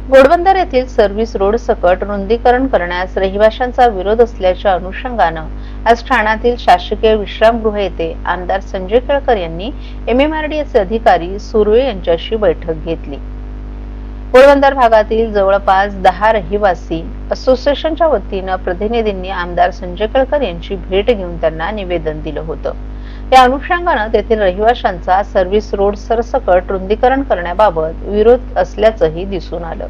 घोडबंदर येथील service road सकट रुंदीकरण करण्यास रहिवाशांचा विरोध असल्याच्या अनुषंगानं आज ठाण्यातील शासकीय विश्रामगृह येथे आमदार संजय केळकर यांनी MMRDAचे अधिकारी सुर्वे यांच्याशी बैठक घेतली। घोडबंदर भागातील जवळपास 10 रहिवासी असोसिएशनच्या वतीनं प्रतिनिधींनी आमदार संजय केळकर यांची भेट घेऊन त्यांना निवेदन दिलं होतं। या अनुषंगानं तेथील रहिवाशांचा सर्व्हिस रोड सरसकट रुंदीकरण करण्याबाबत विरोध असल्याचंही दिसून आलं।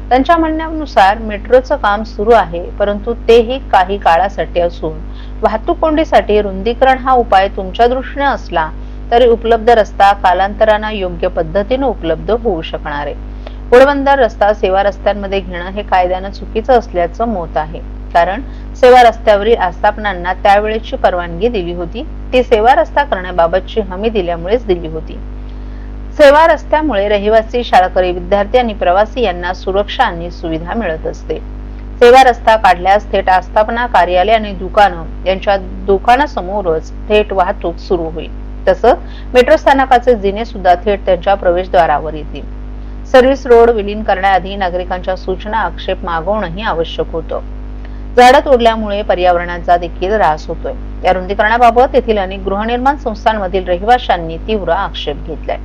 त्यांच्या म्हणण्यानुसार मेट्रोचं काम सुरू आहे, परंतु तेही काही काळासाठी असून वाहतूक कोंडीसाठी रुंदीकरण हा उपाय तुमच्या दृष्टीने असला तरी उपलब्ध रस्ता कालांतरानं योग्य पद्धतीने उपलब्ध होऊ शकणार आहे। घोडबंदर रस्ता सेवा रस्त्यांमध्ये घेणं हे कायद्यानं चुकीचं असल्याचं मत आहे, कारण सेवा रस्त्यावरील आस्थापनांना त्यावेळेची परवानगी दिली होती, ती सेवा रस्ता करण्याबाबतची हमी दिल्यामुळेच दिली होती। सेवा रस्त्यामुळे रहिवासी, शाळकरी, विद्यार्थी आणि प्रवासी यांना सुरक्षा आणि सुविधा मिळत असते। सेवा रस्ता काढल्यास थेट आस्थापना, कार्यालय आणि दुकानं यांच्या दुकानासमोरच थेट वाहतूक सुरू होईल। तसंच मेट्रो स्थानकाचे जिने सुद्धा थेट त्यांच्या प्रवेशद्वारावर येतील। सर्व्हिस रोड विलीन करण्याआधी नागरिकांच्या सूचना, आक्षेप मागवणंही आवश्यक होतं। झाडं तोडल्यामुळे पर्यावरणाचा देखील ऱ्हास होतोय। या रुंदीकरणाबाबत येथील अनेक गृहनिर्माण संस्थांमधील रहिवाशांनी तीव्र आक्षेप घेतलाय।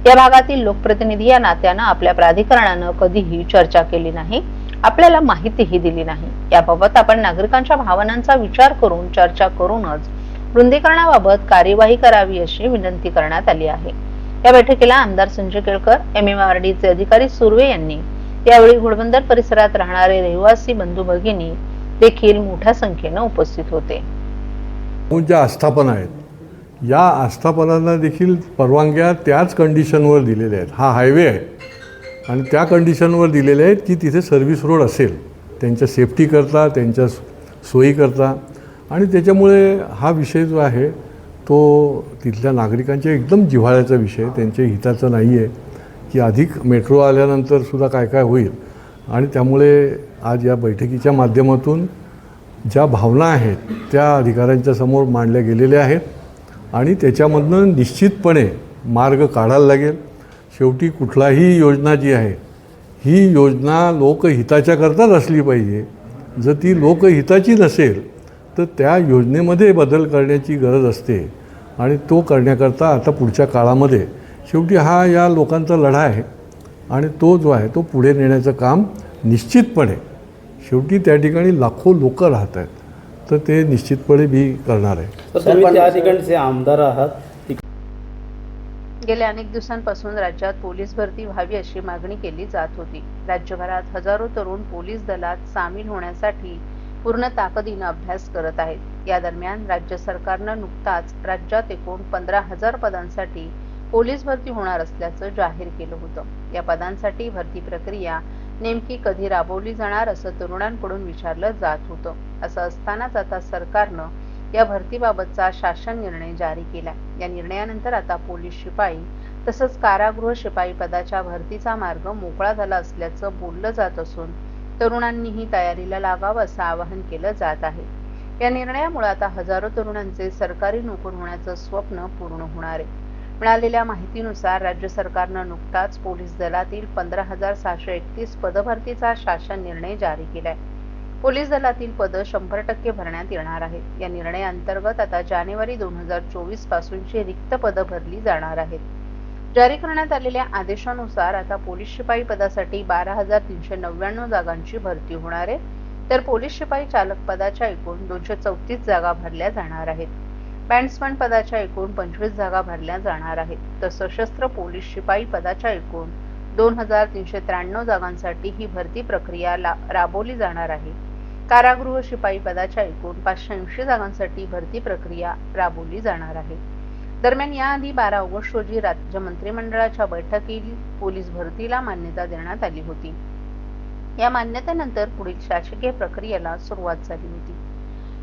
या भागातील लोकप्रतिनिधी या नात्यानं आपल्या प्राधिकरणानं कधीही चर्चा केली नाही, आपल्याला माहितीही दिली नाही। याबाबत आपण नागरिकांच्या भावनांचा विचार करून चर्चा करूनच रुंदीकरणाबाबत कार्यवाही करावी अशी विनंती करण्यात आली आहे। या बैठकीला आमदार संजय केळकर, MMRDAचे अधिकारी सुर्वे यांनी, यावेळी घोडबंदर परिसरात राहणारे रहिवासी बंधू भगिनी देखील मोठ्या संख्येने उपस्थित होते। ज्या आस्थापना आहेत, या आस्थापनांना देखील परवानग्या त्याच कंडिशनवर दिलेल्या आहेत। हा हायवे आहे आणि त्या कंडिशनवर दिलेले आहेत की तिथे सर्व्हिस रोड असेल, त्यांच्या सेफ्टीकरता, त्यांच्या सोयीकरता, आणि त्याच्यामुळे हा विषय जो आहे तो तिथल्या नागरिकांच्या एकदम जिव्हाळ्याचा विषय, त्यांच्या हिताचं नाही आहे की अधिक मेट्रो आल्यानंतर सुद्धा काय काय होईल। आणि त्यामुळे आज या बैठकीच्या माध्यमातून ज्या भावना आहेत त्या अधिकाऱ्यांच्या समोर मांडल्या गेलेल्या आहेत आणि त्याच्यामधनं निश्चितपणे मार्ग काढायला लागेल। शेवटी कुठलाही योजना जी आहे ही योजना लोकहिताच्या करताच असली पाहिजे। जर ती लोकहिताची नसेल तर त्या योजनेमध्ये बदल करण्याची गरज असते आणि तो करण्याकरता आता पुढच्या काळामध्ये शेवटी हा या लोकांचा लढा आहे आणि तो जो आहे तो पुढे नेण्याचं काम निश्चितपणे, शेवटी त्या ठिकाणी लाखो लोक राहत आहेत, तर ते निश्चितपणे मी करणार आहे। तुम्ही त्या ठिकाणचे आमदार आहात। गेल्या अनेक दिवसांपासून राज्यात पोलीस भरती व्हावी अशी मागणी केली जात होती। राज्यभरात हजारो तरुण पोलीस दलात सामील होण्यासाठी पूर्ण ताकदीनं अभ्यास करत आहेत। या दरम्यान राज्य सरकारनं नुकताच राज्यात एकूण 15,000 पदांसाठी पोलीस भरती होणार असल्याचं जाहीर केलं होतं। या पदांसाठी भरती प्रक्रिया नेमकी कधी राबवली जाणार असं तरुणांकडून विचारलं जात होतं। असं असतानाच आता सरकारनं या भरतीबाबतचा शासन निर्णय जारी केला। या निर्णयानंतर आता पोलीस शिपाई तसंच कारागृह शिपाई पदाच्या भरतीचा मार्ग मोकळा झाला असल्याचं बोललं जात असून तरुणांनीही तयारीला लागावं असं आवाहन केलं जात आहे। या निर्णयामुळे आता हजारो तरुणांचे सरकारी नोकर होण्याचं स्वप्न पूर्ण होणार आहे। मिळालेल्या माहितीनुसार राज्य सरकारनं नुकताच पोलीस दलातील 15,631 पदभरतीचा शासन निर्णय जारी केलाय। पोलीस दलातील पदं 100% भरण्यात येणार आहेत। या निर्णयाअंतर्गत आता जानेवारी 2024 पासूनची रिक्त पदं भरली जाणार आहेत। जारी करण्यात आलेल्या आदेशानुसार आता पोलीस शिपाई पदासाठी 12,399 जागांची भरती होणार आहे, तर पोलीस शिपाई चालक पदाच्या एकूण 234 जागा भरल्या जाणार आहेत। बँड्समन पदाच्या एकूण 25 जागा भरल्या जाणार आहेत, तर सशस्त्र पोलीस शिपाई पदाच्या एकूण 2,393 जागांसाठी ही भरती प्रक्रिया राबवली जाणार आहे। कारागृह शिपाई पदाच्या एकूण 580 जागांसाठी भरती प्रक्रिया राबवली जाणार आहे। दरम्यान याआधी 12 ऑगस्ट रोजी राज्य मंत्रिमंडळाच्या बैठकीत पोलीस भरतीला मान्यता देण्यात आली होती। या मान्यतेनंतर पुढील शासकीय प्रक्रियेला सुरुवात झाली होती।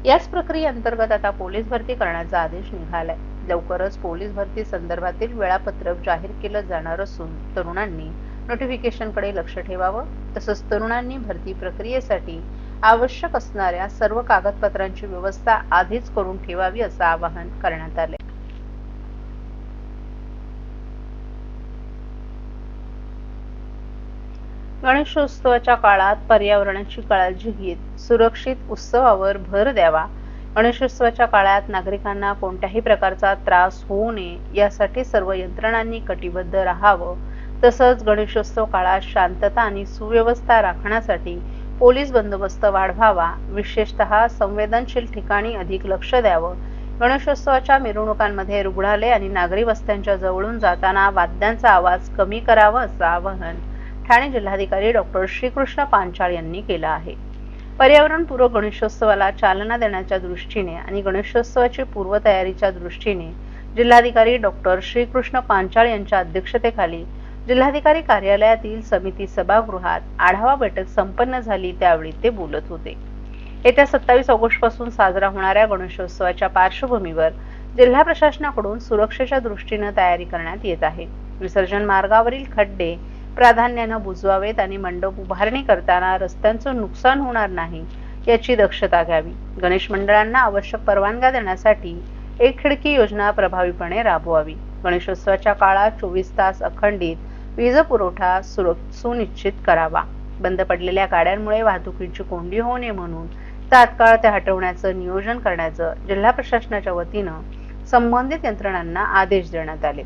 याच प्रक्रियेअंतर्गत आता पोलीस भरती करण्याचा आदेश निघालाय। लवकरच पोलीस भरती संदर्भातील वेळापत्रक जाहीर केलं जाणार असून तरुणांनी नोटिफिकेशनकडे लक्ष ठेवावं, तसंच तरुणांनी भरती प्रक्रियेसाठी आवश्यक असणाऱ्या सर्व कागदपत्रांची व्यवस्था आधीच करून ठेवावी असं आवाहन करण्यात आले। गणेशोत्सवाच्या काळात पर्यावरणाची काळजी घेत सुरक्षित उत्सवावर भर द्यावा. गणेशोत्सवाच्या काळात नागरिकांना कोणत्याही प्रकारचा त्रास होऊ नये यासाठी सर्व यंत्रणांनी कटिबद्ध राहावं. तसंच गणेशोत्सव काळात शांतता आणि सुव्यवस्था राखण्यासाठी पोलीस बंदोबस्त वाढवावा. विशेषतः संवेदनशील ठिकाणी अधिक लक्ष द्यावं. गणेशोत्सवाच्या मिरवणुकांमध्ये रुग्णालय आणि नागरी वस्त्यांच्या जवळून जाताना वाद्यांचा आवाज कमी करावा असं आवाहन ठाणे जिल्हाधिकारी डॉक्टर श्रीकृष्ण पांचाळ यांनी केलं आहे. पर्यावरणपूरक गणेशोत्सवाला चालना देण्याच्या दृष्टीने आणि गणेशोत्सवाची पूर्वतयारीच्या दृष्टीने जिल्हाधिकारी डॉक्टर श्रीकृष्ण पांचाळ यांच्या अध्यक्षतेखाली जिल्हाधिकारी कार्यालयातील समिती सभागृहात आढावा बैठक संपन्न झाली. त्यावेळी ते बोलत होते. येत्या 27 ऑगस्ट पासून साजरा होणाऱ्या गणेशोत्सवाच्या पार्श्वभूमीवर जिल्हा प्रशासनाकडून सुरक्षेच्या दृष्टीने तयारी करण्यात येत आहे. विसर्जन मार्गावरील खड्डे प्राधान्याने बुजवावेत आणि मंडप उभारणी करताना रस्त्यांचं नुकसान होणार नाही याची दक्षता घ्यावी. गणेश मंडळांना आवश्यक परवानग्या देण्यासाठी एक खिडकी योजना प्रभावीपणे राबवावी. गणेशोत्सवाच्या काळात 24 तास अखंडित वीज पुरवठा सुनिश्चित करावा. बंद पडलेल्या गाड्यांमुळे वाहतुकीची कोंडी होऊ नये म्हणून तात्काळ त्या हटवण्याचं नियोजन करण्याचं जिल्हा प्रशासनाच्या वतीनं संबंधित यंत्रणांना आदेश देण्यात आले.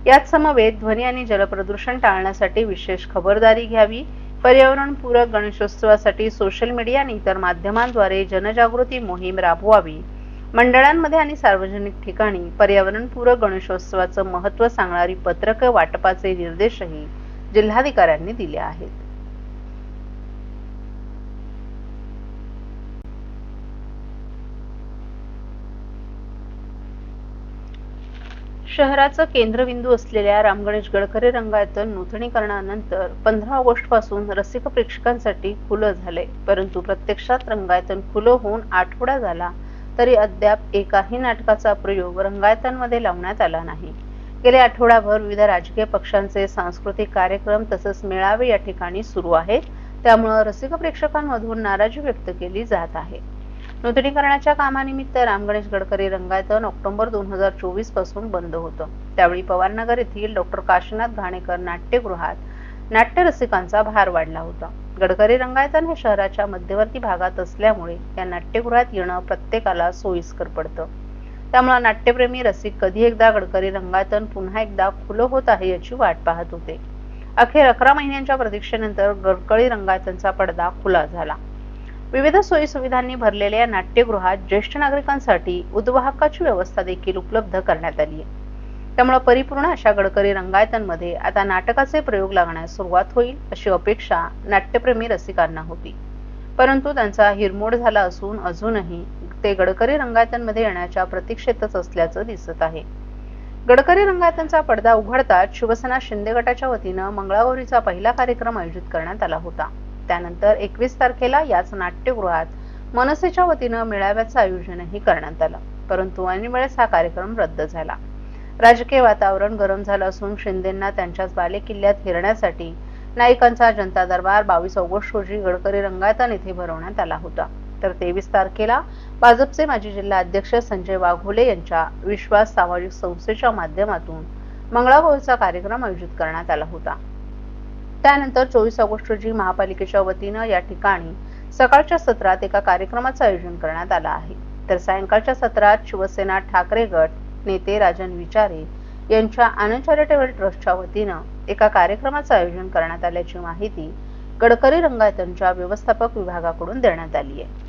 याच समवेत ध्वनी आणि जलप्रदूषण टाळण्यासाठी विशेष खबरदारी घ्यावी. पर्यावरणपूरक गणेशोत्सवासाठी सोशल मीडिया आणि इतर माध्यमांद्वारे जनजागृती मोहीम राबवावी. मंडळांमध्ये आणि सार्वजनिक ठिकाणी पर्यावरणपूरक गणेशोत्सवाचं महत्त्व सांगणारी पत्रकं वाटपाचे निर्देशही जिल्हाधिकाऱ्यांनी दिले आहेत. शहराचं केंद्रबिंदू असलेल्या रामगणेश गडकरी रंगायतन नूतनीकरणानंतर 15 ऑगस्ट पासून रसिक प्रेक्षकांसाठी खुलं झालंय. परंतु प्रत्यक्षात रंगायतन खुलं होऊन आठवडा झाला तरी अद्याप एकाही नाटकाचा प्रयोग रंगायतनमध्ये लावण्यात आला नाही. गेले आठवडाभर विविध राजकीय पक्षांचे सांस्कृतिक कार्यक्रम तसंच मेळावे या ठिकाणी सुरू आहेत. त्यामुळे रसिक प्रेक्षकांमधून नाराजी व्यक्त केली जात आहे. नूतनीकरणाच्या कामानिमित्त रामगणेश गडकरी रंगायतन ऑक्टोबर 2024 पासून बंद होतं. त्यावेळी पवारनगर येथील डॉक्टर काशीनाथ घाणेकर नाट्यगृहात नाट्यरसिकांचा भार वाढला होता. गडकरी रंगायतन हे शहराच्या मध्यवर्ती भागात असल्यामुळे या नाट्यगृहात येणं प्रत्येकाला सोयीस्कर पडतं. त्यामुळे नाट्यप्रेमी रसिक कधी एकदा गडकरी रंगायतन पुन्हा एकदा खुलं होत आहे याची वाट पाहत होते. अखेर 11 महिन्यांच्या प्रतीक्षेनंतर गडकरी रंगायतनचा पडदा खुला झाला. विविध सोयी सुविधांनी भरलेल्या या नाट्यगृहात ज्येष्ठ नागरिकांसाठी उद्वाहकाची व्यवस्था देखील उपलब्ध करण्यात आली आहे. त्यामुळे परिपूर्ण अशा गडकरी रंगायतनमध्ये आता नाटकाचे प्रयोग लागण्यास सुरुवात होईल अशी अपेक्षा नाट्यप्रेमी रसिकांना होती. परंतु त्यांचा हिरमोड झाला असून अजूनही ते गडकरी रंगायतनमध्ये येण्याच्या प्रतीक्षेतच असल्याचं दिसत आहे. गडकरी रंगायतनचा पडदा उघडताच शिवसेना शिंदे गटाच्या वतीनं मंगळागौरीचा पहिला कार्यक्रम आयोजित करण्यात आला होता. त्यानंतर 21 तारखेला याच नाट्यगृहात मनसेच्या वतीनं मेळाव्याचं आयोजनही करण्यात आलं. परंतु ऐनवेळेस हा कार्यक्रम रद्द झाला. राजकीय वातावरण गरम झालं असून शिंदेंना त्यांच्याच बालेकिल्ल्यात हेरण्यासाठी नाईकांचा जनता दरबार 22 ऑगस्ट रोजी गडकरी रंगायतन येथे भरवण्यात आला होता. तर 23 तारखेला भाजपचे माजी जिल्हा अध्यक्ष संजय वाघोले यांच्या विश्वास सामाजिक संस्थेच्या माध्यमातून मंगळागौरीचा कार्यक्रम आयोजित करण्यात आला होता. त्यानंतर 24 ऑगस्ट रोजी महापालिकेच्या वतीनं या ठिकाणी सकाळच्या सत्रात एका कार्यक्रमाचं आयोजन करण्यात आलं आहे. तर सायंकाळच्या सत्रात शिवसेना ठाकरे गट नेते राजन विचारे यांच्या आनंद चॅरिटेबल ट्रस्टच्या वतीनं एका कार्यक्रमाचं आयोजन करण्यात आल्याची माहिती गडकरी रंगायतनच्या व्यवस्थापक विभागाकडून देण्यात आली आहे.